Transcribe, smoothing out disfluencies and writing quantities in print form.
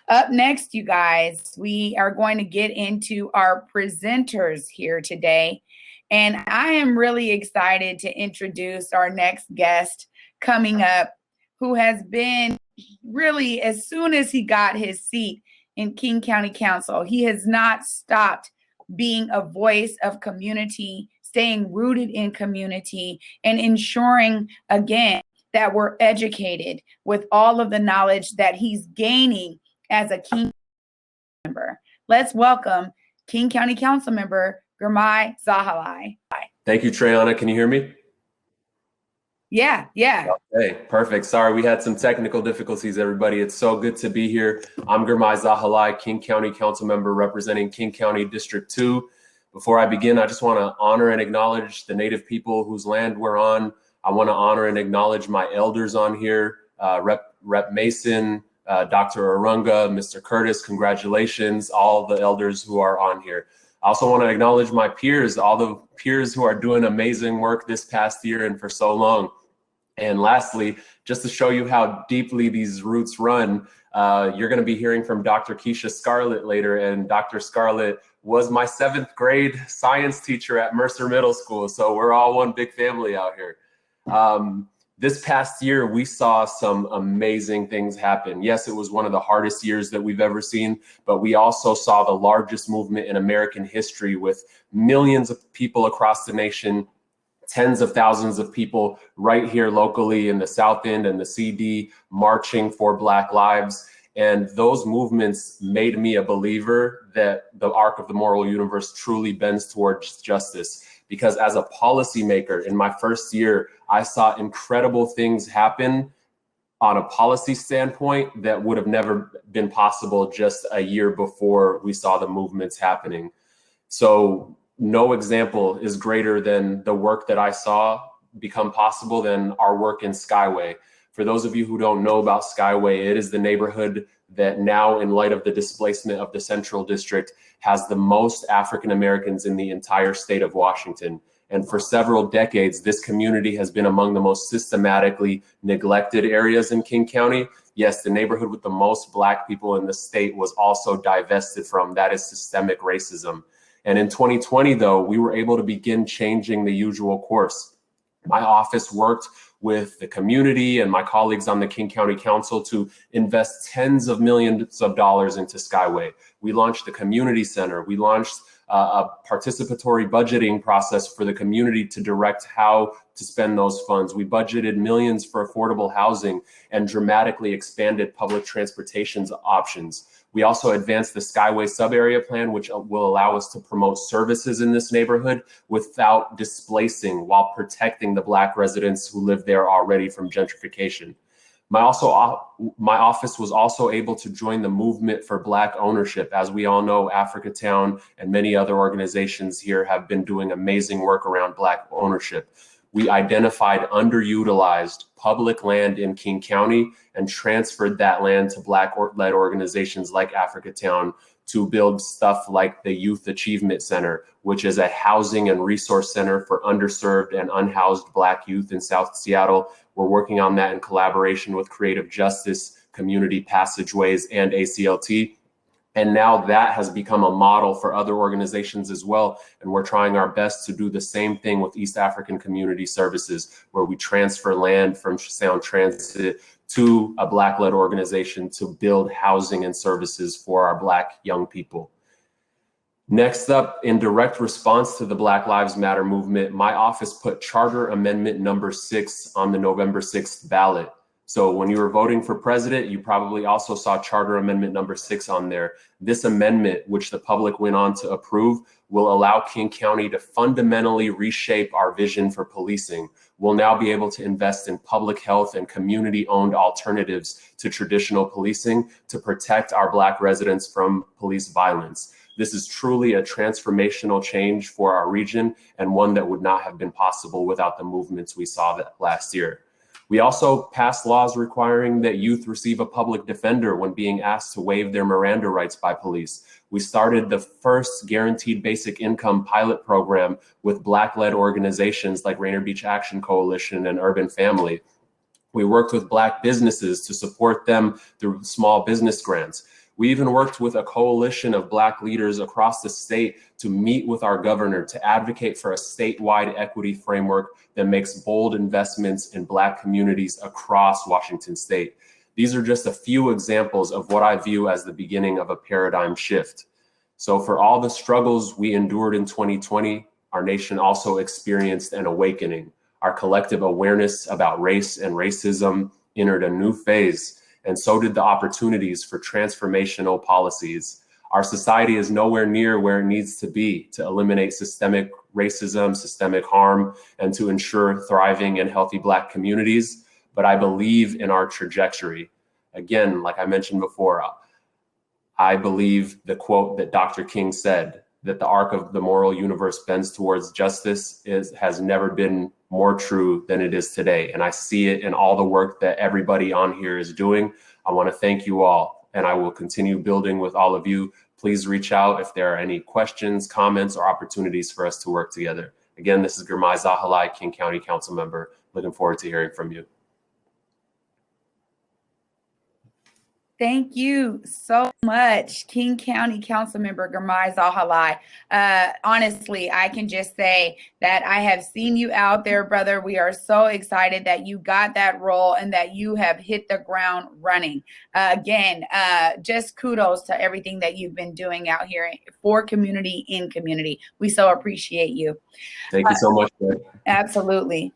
Up next, you guys, we are going to get into our presenters here today. And I am really excited to introduce our next guest coming up, who has been really, as soon as he got his seat in King County Council, he has not stopped being a voice of community, staying rooted in community, and ensuring, again, that we're educated with all of the knowledge that he's gaining as a King member. Let's welcome King County Council member Girmay Zahilay. Thank you, Trayana. Can you hear me? Yeah. Okay, perfect. Sorry, we had some technical difficulties, everybody. It's so good to be here. I'm Girmay Zahilay, King County Council member representing King County District 2. Before I begin, I just want to honor and acknowledge the Native people whose land we're on. I want to honor and acknowledge my elders on here, Rep Mason, Dr. Arunga, Mr. Curtis, congratulations, all the elders who are on here. I also want to acknowledge my peers, all the peers who are doing amazing work this past year and for so long. And lastly, just to show you how deeply these roots run, you're going to be hearing from Dr. Keisha Scarlett later, and Dr. Scarlett was my 7th grade science teacher at Mercer Middle School, so we're all one big family out here. This past year, we saw some amazing things happen. Yes, it was one of the hardest years that we've ever seen, but we also saw the largest movement in American history with millions of people across the nation, tens of thousands of people right here locally in the South End and the CD marching for Black lives. And those movements made me a believer that the arc of the moral universe truly bends towards justice. Because as a policymaker in my first year, I saw incredible things happen on a policy standpoint that would have never been possible just a year before we saw the movements happening. So no example is greater than the work that I saw become possible than our work in Skyway. For those of you who don't know about Skyway, it is the neighborhood that now, in light of the displacement of the Central District, has the most African Americans in the entire state of Washington. And for several decades, this community has been among the most systematically neglected areas in King County. Yes, the neighborhood with the most Black people in the state was also divested from. That is systemic racism. And in 2020, though, we were able to begin changing the usual course. My office worked with the community and my colleagues on the King County Council to invest tens of millions of dollars into Skyway. We launched the community center. We launched a participatory budgeting process for the community to direct how to spend those funds. We budgeted millions for affordable housing and dramatically expanded public transportation options. We also advanced the Skyway sub-area plan, which will allow us to promote services in this neighborhood without displacing, while protecting the Black residents who live there already from gentrification. My office was also able to join the movement for Black ownership. As we all know, Africatown and many other organizations here have been doing amazing work around Black ownership. We identified underutilized public land in King County and transferred that land to Black-led organizations like Africatown to build stuff like the Youth Achievement Center, which is a housing and resource center for underserved and unhoused Black youth in South Seattle. We're working on that in collaboration with Creative Justice, Community Passageways, and ACLT. And now that has become a model for other organizations as well. And we're trying our best to do the same thing with East African Community Services, where we transfer land from Sound Transit to a Black-led organization to build housing and services for our Black young people. Next up, in direct response to the Black Lives Matter movement, my office put Charter Amendment number 6 on the November 6th ballot. So when you were voting for president, you probably also saw Charter Amendment number 6 on there. This amendment, which the public went on to approve, will allow King County to fundamentally reshape our vision for policing. We'll now be able to invest in public health and community-owned alternatives to traditional policing to protect our Black residents from police violence. This is truly a transformational change for our region, and one that would not have been possible without the movements we saw that last year. We also passed laws requiring that youth receive a public defender when being asked to waive their Miranda rights by police. We started the first guaranteed basic income pilot program with Black-led organizations like Rainier Beach Action Coalition and Urban Family. We worked with Black businesses to support them through small business grants. We even worked with a coalition of Black leaders across the state to meet with our governor to advocate for a statewide equity framework that makes bold investments in Black communities across Washington state. These are just a few examples of what I view as the beginning of a paradigm shift. So for all the struggles we endured in 2020, our nation also experienced an awakening. Our collective awareness about race and racism entered a new phase, and so did the opportunities for transformational policies. Our society is nowhere near where it needs to be to eliminate systemic racism, systemic harm, and to ensure thriving and healthy Black communities. But I believe in our trajectory. Again, like I mentioned before, I believe the quote that Dr. King said, that the arc of the moral universe bends towards justice has never been more true than it is today. And I see it in all the work that everybody on here is doing. I want to thank you all, and I will continue building with all of you. Please reach out if there are any questions, comments, or opportunities for us to work together. Again, this is Girmay Zahilay, King County Council member. Looking forward to hearing from you. Thank you so much, King County Councilmember Girmay Zahilay. Honestly, I can just say that I have seen you out there, brother. We are so excited that you got that role and that you have hit the ground running. Again, just kudos to everything that you've been doing out here for community, in community. We so appreciate you. Thank you so much, man. Absolutely.